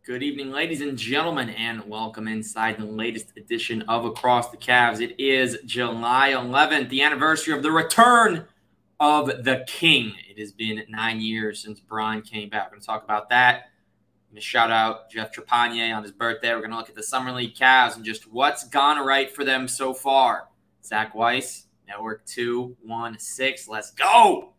Good evening, ladies and gentlemen, and welcome inside the latest edition of Across the Cavs. It is July 11th, the anniversary of the return of the King. It has been 9 years since Bron came back. We're going to talk about that. I'm going to shout out Jeff Trepanier on his birthday. We're going to look at the Summer League Cavs and just what's gone right for them so far. Zach Weiss, Network 216. Let's go!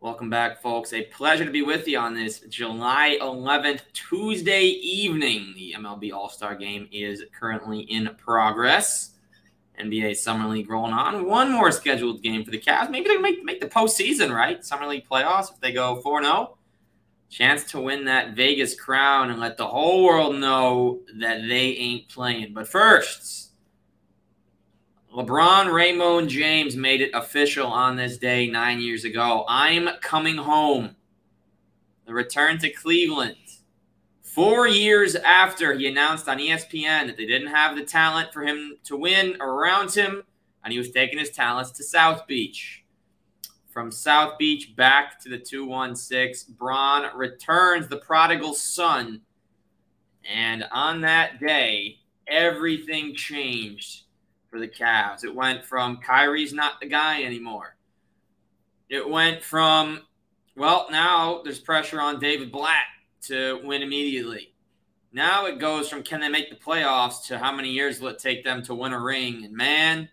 Welcome back, folks. A pleasure to be with you on this July 11th, Tuesday evening. The MLB All-Star Game is currently in progress. NBA Summer League rolling on. One more scheduled game for the Cavs. Maybe they make the postseason, right? Summer League playoffs, if they go 4-0. Chance to win that Vegas crown and let the whole world know that they ain't playing. But first, LeBron James made it official on this day 9 years ago. I'm coming home. The return to Cleveland. 4 years after he announced on ESPN that they didn't have the talent for him to win around him, and he was taking his talents to South Beach. From South Beach back to the 216, Bron returns the prodigal son. And on that day, everything changed for the Cavs. It went from Kyrie's not the guy anymore. It went from, well, now there's pressure on David Blatt to win immediately. Now it goes from can they make the playoffs to how many years will it take them to win a ring? And man,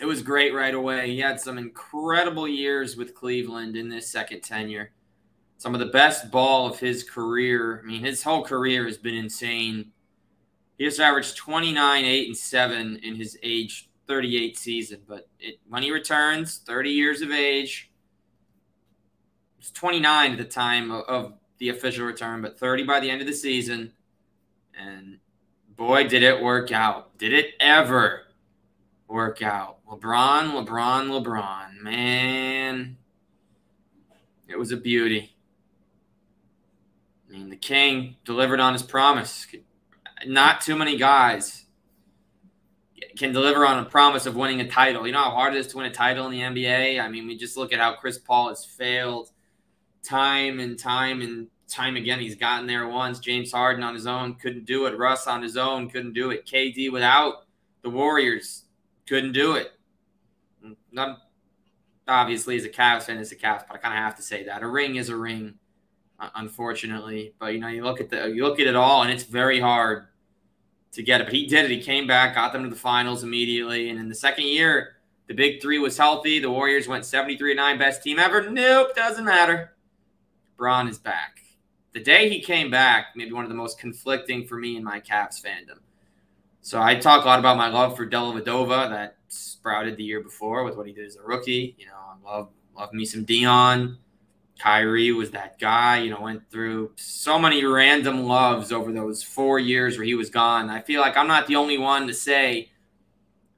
it was great right away. He had some incredible years with Cleveland in this second tenure. Some of the best ball of his career. I mean, his whole career has been insane. He just averaged 29, 8, and 7 in his age 38 season. But when he returns, 30 years of age, he was 29 at the time of the official return, but 30 by the end of the season. And boy, did it work out. Did it ever work out? LeBron. Man, it was a beauty. I mean, the King delivered on his promise. Not too many guys can deliver on a promise of winning a title. You know how hard it is to win a title in the NBA? I mean, we just look at how Chris Paul has failed time and time again. He's gotten there once. James Harden on his own couldn't do it. Russ on his own couldn't do it. KD without the Warriors couldn't do it. Obviously, as a Cavs fan, it's a Cavs, but I kind of have to say that. A ring is a ring, unfortunately. But, you know, you look at it all, and it's very hard to get it. But he did it. He came back, got them to the finals immediately. And in the second year, the big three was healthy. The Warriors went 73-9, best team ever. Nope, doesn't matter. Bron is back. The day he came back, maybe one of the most conflicting for me in my Cavs fandom. So I talk a lot about my love for Dellavedova that sprouted the year before with what he did as a rookie. You know, I love me some Dion. Kyrie was that guy, you know, went through so many random loves over those 4 years where he was gone. I feel like I'm not the only one to say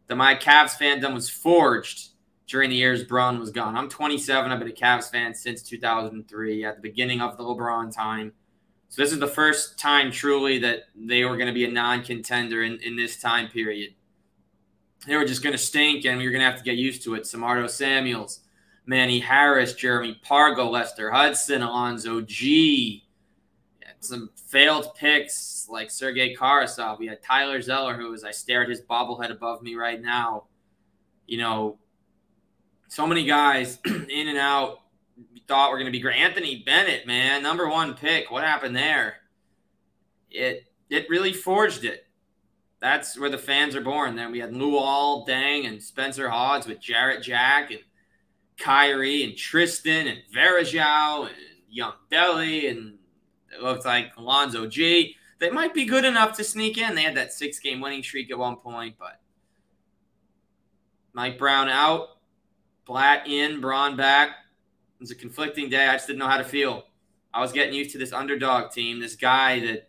that my Cavs fandom was forged during the years Bron was gone. I'm 27. I've been a Cavs fan since 2003 at the beginning of the LeBron time. So this is the first time truly that they were going to be a non-contender in this time period. They were just going to stink, and we were going to have to get used to it. Samardo Samuels, Manny Harris, Jeremy Pargo, Lester Hudson, Alonzo G. Some failed picks like Sergei Karasov. We had Tyler Zeller, who, as I stare at his bobblehead above me right now, you know, so many guys in and out. We thought were going to be great. Anthony Bennett, man, #1 pick. What happened there? It really forged it. That's where the fans are born. Then we had Luol Deng and Spencer Hawes with Jarrett Jack and Kyrie and Tristan and Varejao and Young Belly, and it looks like Alonzo G. They might be good enough to sneak in. They had that 6-game winning streak at one point, but Mike Brown out, Blatt in, Bron back. It was a conflicting day. I just didn't know how to feel. I was getting used to this underdog team, this guy that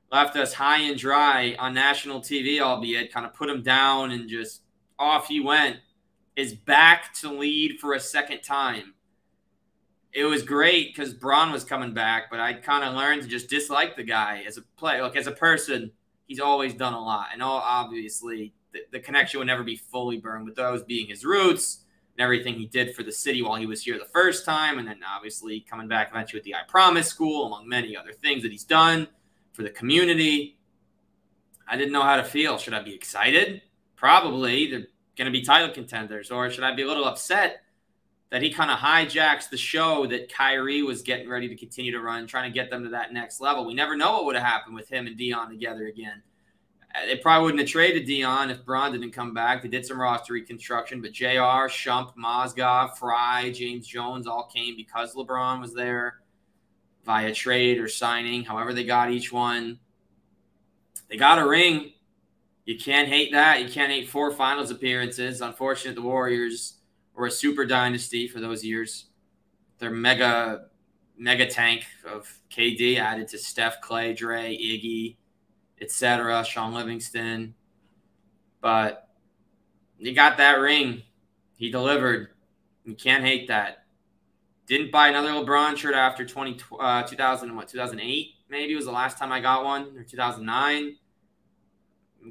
left us high and dry on national TV, albeit, kind of put him down and just off he went, is back to lead for a second time. It was great because Bron was coming back, but I kind of learned to just dislike the guy as a player, like as a person, he's always done a lot. And obviously, the connection would never be fully burned, with those being his roots and everything he did for the city while he was here the first time, and then obviously coming back eventually with the I Promise School, among many other things that he's done for the community. I didn't know how to feel. Should I be excited? Probably. They're going to be title contenders. Or should I be a little upset that he kind of hijacks the show that Kyrie was getting ready to continue to run, trying to get them to that next level? We never know what would have happened with him and Dion together again. They probably wouldn't have traded Dion if Bron didn't come back. They did some roster reconstruction, but JR, Shump, Mozgov, Fry, James Jones all came because LeBron was there via trade or signing, however they got each one. They got a ring. You can't hate that. You can't hate 4 finals appearances. Unfortunate the Warriors were a super dynasty for those years. Their mega tank of KD added to Steph, Clay, Dre, Iggy, etc., Sean Livingston. But you got that ring. He delivered. You can't hate that. Didn't buy another LeBron shirt after 2008 maybe was the last time I got one, or 2009.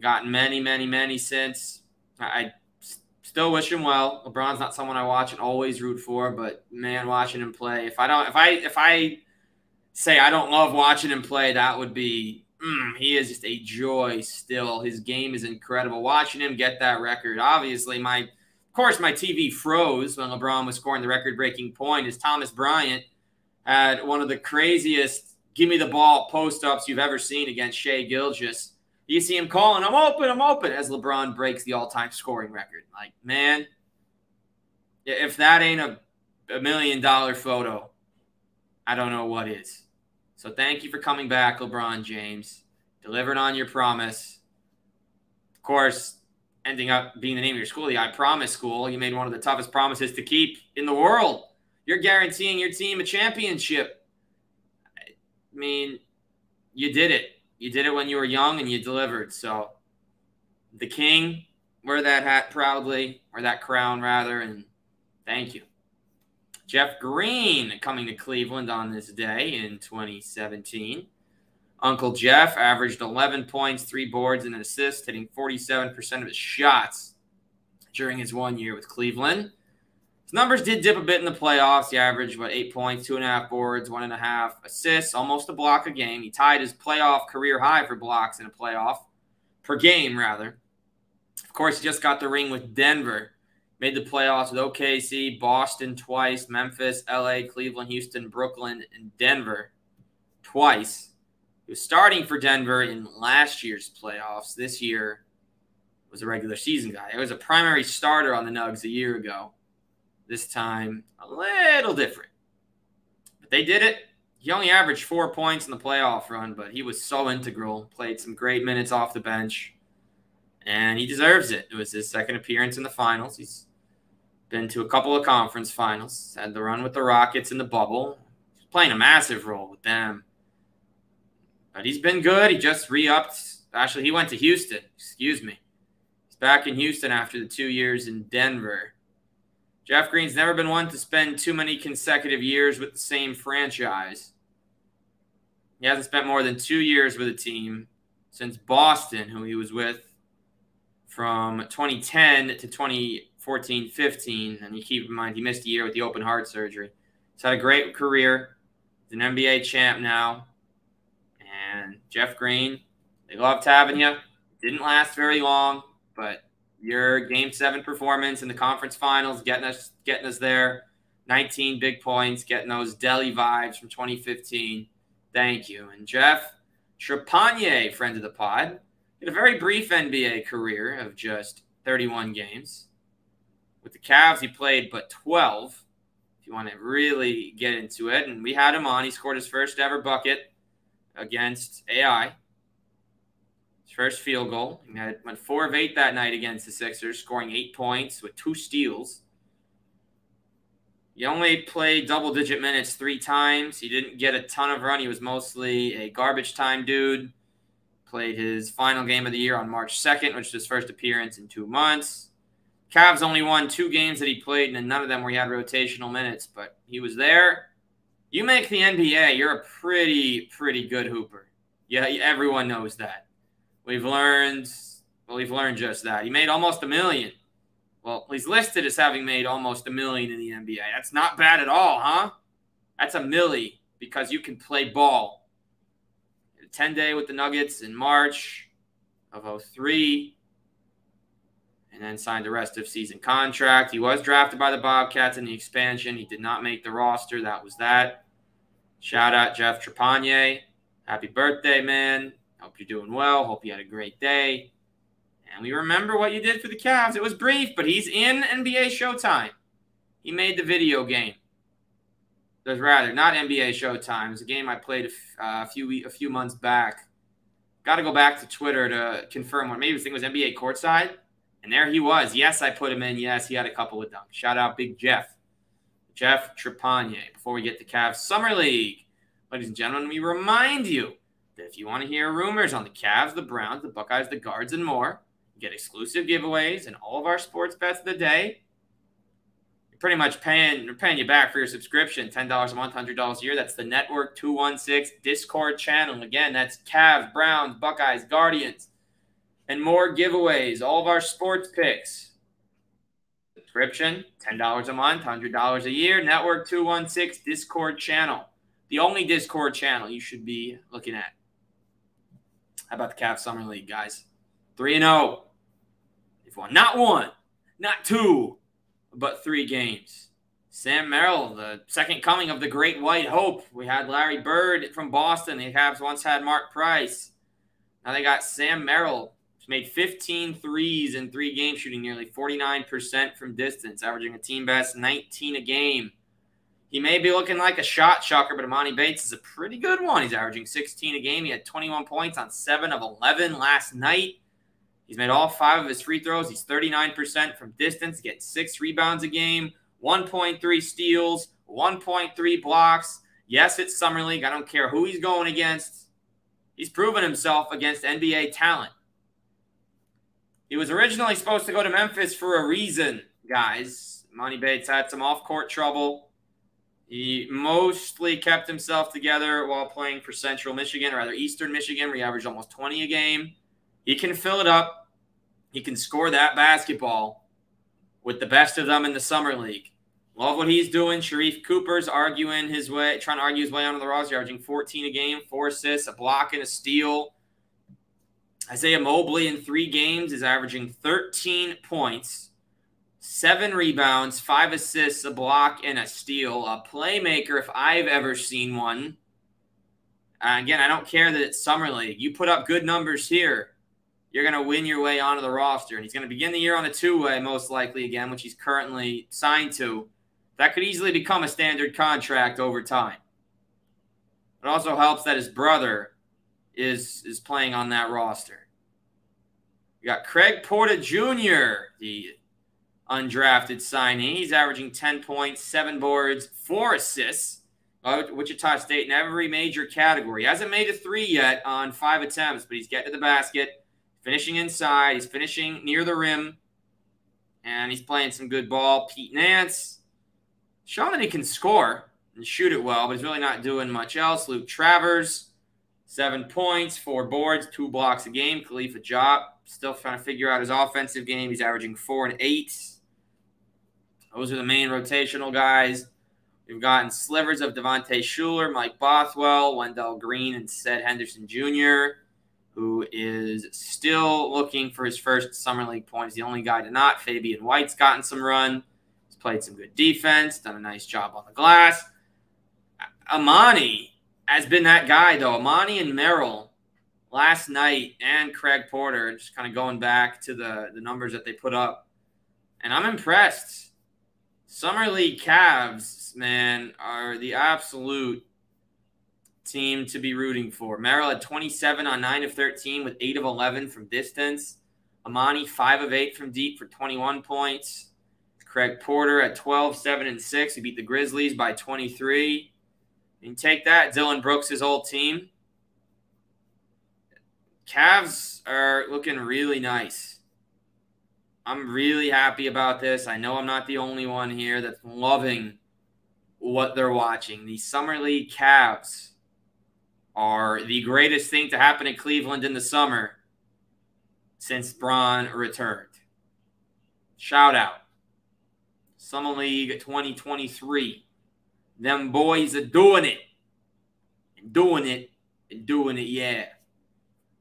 Gotten many since. I still wish him well. LeBron's not someone I watch and always root for, but man, watching him play. If I say I don't love watching him play, that would be he is just a joy still. His game is incredible. Watching him get that record. Obviously, my TV froze when LeBron was scoring the record-breaking point, as Thomas Bryant had one of the craziest give me the ball post-ups you've ever seen against Shai Gilgeous. You see him calling, I'm open, as LeBron breaks the all-time scoring record. Like, man, if that ain't a $1 million photo, I don't know what is. So thank you for coming back, LeBron James. Delivered on your promise. Of course, ending up being the name of your school, the I Promise School. You made one of the toughest promises to keep in the world. You're guaranteeing your team a championship. I mean, you did it. You did it when you were young, and you delivered. So the king, wear that hat proudly, or that crown, rather, and thank you. Jeff Green coming to Cleveland on this day in 2017. Uncle Jeff averaged 11 points, 3 boards, and an assist, hitting 47% of his shots during his 1 year with Cleveland. His numbers did dip a bit in the playoffs. He averaged, 8 points, 2.5 boards, 1.5 assists, almost a block a game. He tied his playoff career high for blocks in a playoff, per game, rather. Of course, he just got the ring with Denver. Made the playoffs with OKC, Boston twice, Memphis, LA, Cleveland, Houston, Brooklyn, and Denver twice. He was starting for Denver in last year's playoffs. This year was a regular season guy. He was a primary starter on the Nugs a year ago. This time, a little different. But they did it. He only averaged 4 points in the playoff run, but he was so integral. Played some great minutes off the bench, and he deserves it. It was his second appearance in the finals. He's been to a couple of conference finals. Had the run with the Rockets in the bubble. He's playing a massive role with them. But he's been good. He just re-upped. Actually, he went to Houston. Excuse me. He's back in Houston after the 2 years in Denver. Jeff Green's never been one to spend too many consecutive years with the same franchise. He hasn't spent more than 2 years with a team since Boston, who he was with from 2010 to 2014-15. And you keep in mind, he missed a year with the open heart surgery. He's had a great career. He's an NBA champ now. And Jeff Green, they loved having you. Didn't last very long, but your Game 7 performance in the conference finals, getting us there, 19 big points, getting those Delhi vibes from 2015. Thank you. And Jeff Trepanier, friend of the pod, had a very brief NBA career of just 31 games. With the Cavs, he played but 12, if you want to really get into it. And we had him on. He scored his first ever bucket against AI. His first field goal. He went 4 of 8 that night against the Sixers, scoring 8 points with 2 steals. He only played double-digit minutes 3 times. He didn't get a ton of run. He was mostly a garbage time dude. Played his final game of the year on March 2nd, which was his first appearance in 2 months. Cavs only won 2 games that he played, and none of them where he had rotational minutes, but he was there. You make the NBA, you're a pretty good hooper. Yeah, everyone knows that. we've learned just that. He made almost $1 million. Well, he's listed as having made almost $1 million in the NBA. That's not bad at all, huh? That's $1 million because you can play ball. 10-day with the Nuggets in March of 2003. And then signed a rest of season contract. He was drafted by the Bobcats in the expansion. He did not make the roster. That was that. Shout out Jeff Trepanier. Happy birthday, man. Hope you're doing well. Hope you had a great day. And we remember what you did for the Cavs. It was brief, but he's in NBA Showtime. He made the video game. Not NBA Showtime. It was a game I played a few months back. Got to go back to Twitter to confirm what. Maybe I think it was NBA Courtside. And there he was. Yes, I put him in. Yes, he had a couple of dunks. Shout out Big Jeff. Jeff Trepanier. Before we get to Cavs Summer League, ladies and gentlemen, we remind you that if you want to hear rumors on the Cavs, the Browns, the Buckeyes, the Guards, and more, you get exclusive giveaways and all of our sports bets of the day. You're pretty much paying you back for your subscription. $10 a month, $100 a year. That's the Network 216 Discord channel. Again, that's Cavs, Browns, Buckeyes, Guardians, and more giveaways. All of our sports picks. Subscription, $10 a month, $100 a year. Network 216 Discord channel. The only Discord channel you should be looking at. How about the Cavs Summer League, guys? 3-0. They've won not one, not two, but 3 games. Sam Merrill, the second coming of the Great White Hope. We had Larry Bird from Boston. The Cavs once had Mark Price. Now they got Sam Merrill. He's made 15 threes in 3 games, shooting nearly 49% from distance, averaging a team best 19 a game. He may be looking like a shot shocker, but Emoni Bates is a pretty good one. He's averaging 16 a game. He had 21 points on 7 of 11 last night. He's made all 5 of his free throws. He's 39% from distance, getting 6 rebounds a game, 1.3 steals, 1.3 blocks. Yes, it's Summer League. I don't care who he's going against. He's proven himself against NBA talent. He was originally supposed to go to Memphis for a reason, guys. Emoni Bates had some off-court trouble. He mostly kept himself together while playing for Central Michigan, or rather Eastern Michigan, where he averaged almost 20 a game. He can fill it up. He can score that basketball with the best of them in the Summer League. Love what he's doing. Sharif Cooper's trying to argue his way onto the roster, averaging 14 a game, 4 assists, a block, and a steal. Isaiah Mobley in 3 games is averaging 13 points, 7 rebounds, 5 assists, a block, and a steal. A playmaker if I've ever seen one. Again, I don't care that it's Summer League. You put up good numbers here, you're going to win your way onto the roster. And he's going to begin the year on a 2-way, most likely again, which he's currently signed to. That could easily become a standard contract over time. It also helps that his brother is playing on that roster. You got Craig Porter Jr., the undrafted signee. He's averaging 10 points, 7 boards, 4 assists. Wichita State in every major category. He hasn't made a 3 yet on 5 attempts, but he's getting to the basket, finishing inside. He's finishing near the rim, and he's playing some good ball. Pete Nance, showing that he can score and shoot it well, but he's really not doing much else. Luke Travers, 7 points, 4 boards, 2 blocks a game. Khalifa Diop, still trying to figure out his offensive game. He's averaging 4 and 8. Those are the main rotational guys. We've gotten slivers of Devontae Shuler, Mike Bothwell, Wendell Green, and Sed Henderson Jr., who is still looking for his first Summer League point. He's the only guy to not. Fabian White's gotten some run. He's played some good defense, done a nice job on the glass. Emoni has been that guy, though. Emoni and Merrill last night, and Craig Porter, just kind of going back to the numbers that they put up. And I'm impressed. Summer League Cavs, man, are the absolute team to be rooting for. Merrill had 27 on 9 of 13 with 8 of 11 from distance. Emoni, 5 of 8 from deep for 21 points. Craig Porter at 12, 7, and 6. He beat the Grizzlies by 23. And take that, Dylan Brooks' old team. Cavs are looking really nice. I'm really happy about this. I know I'm not the only one here that's loving what they're watching. The Summer League Cavs are the greatest thing to happen in Cleveland in the summer. since Bron returned. Shout out. Summer League 2023. Them boys are doing it. And doing it. And doing it, yeah.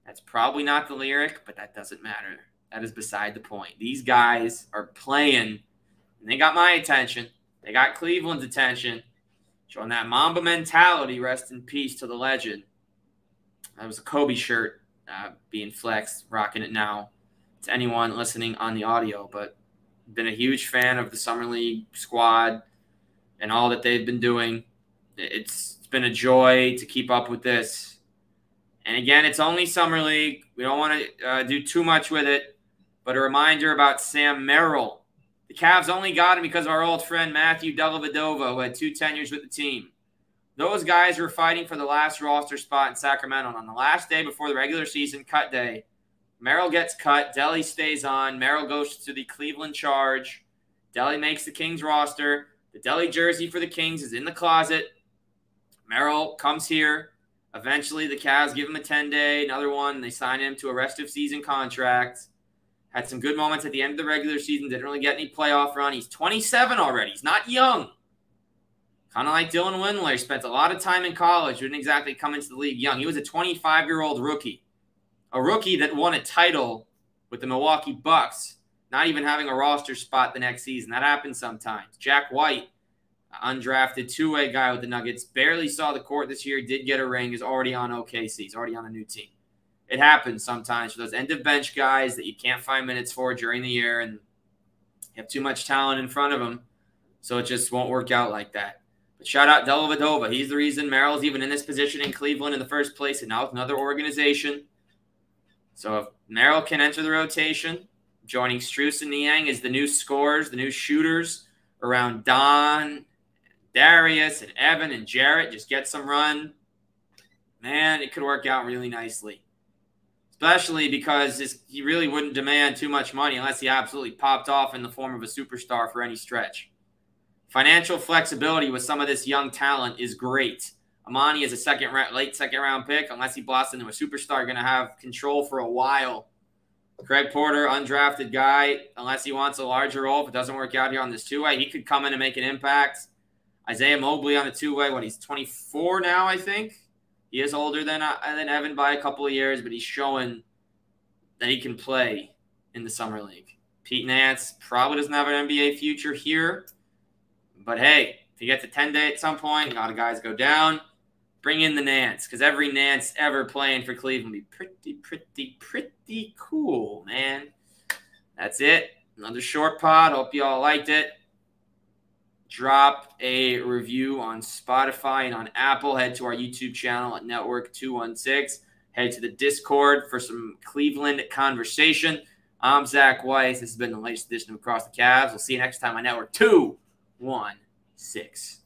That's probably not the lyric, but that doesn't matter. That is beside the point. These guys are playing, and they got my attention. They got Cleveland's attention. Showing that Mamba mentality. Rest in peace to the legend. That was a Kobe shirt being flexed, rocking it now to anyone listening on the audio. But been a huge fan of the Summer League squad and all that they've been doing. It's been a joy to keep up with this. And again, it's only Summer League. We don't want to do too much with it. But a reminder about Sam Merrill. The Cavs only got him because of our old friend Matthew Dellavedova, who had 2 tenures with the team. Those guys were fighting for the last roster spot in Sacramento. And on the last day before the regular season cut day, Merrill gets cut. Delly stays on. Merrill goes to the Cleveland Charge. Delly makes the Kings roster. The Delly jersey for the Kings is in the closet. Merrill comes here. Eventually, the Cavs give him a 10-day, another one. They sign him to a rest of season contract. Had some good moments at the end of the regular season. Didn't really get any playoff run. He's 27 already. He's not young. Kind of like Dylan Windler. Spent a lot of time in college. Didn't exactly come into the league young. He was a 25-year-old rookie. A rookie that won a title with the Milwaukee Bucks, not even having a roster spot the next season. That happens sometimes. Jack White, undrafted two-way guy with the Nuggets, barely saw the court this year, did get a ring, is already on OKC. He's already on a new team. It happens sometimes for those end-of-bench guys that you can't find minutes for during the year and you have too much talent in front of them, so it just won't work out like that. But shout out Dellavedova. He's the reason Merrill's even in this position in Cleveland in the first place and now with another organization. So if Merrill can enter the rotation, joining Strus and Niang as the new scorers, the new shooters around Don, Darius, and Evan and Jarrett, just get some run. Man, it could work out really nicely. Especially because he really wouldn't demand too much money unless he absolutely popped off in the form of a superstar for any stretch. Financial flexibility with some of this young talent is great. Emoni is a late second round pick. Unless he blasts into a superstar, you're going to have control for a while. Craig Porter, undrafted guy. Unless he wants a larger role, if it doesn't work out here on this two-way, he could come in and make an impact. Isaiah Mobley on the two-way. He's 24 now, I think. He is older than Evan by a couple of years, but he's showing that he can play in the Summer League. Pete Nance probably doesn't have an NBA future here. But, hey, if he gets a 10-day at some point, a lot of guys go down, bring in the Nance. Because every Nance ever playing for Cleveland would be pretty cool, man. That's it. Another short pod. Hope you all liked it. Drop a review on Spotify and on Apple. Head to our YouTube channel at Network 216. Head to the Discord for some Cleveland conversation. I'm Zach Weiss. This has been the latest edition of Across the Cavs. We'll see you next time on Network 216.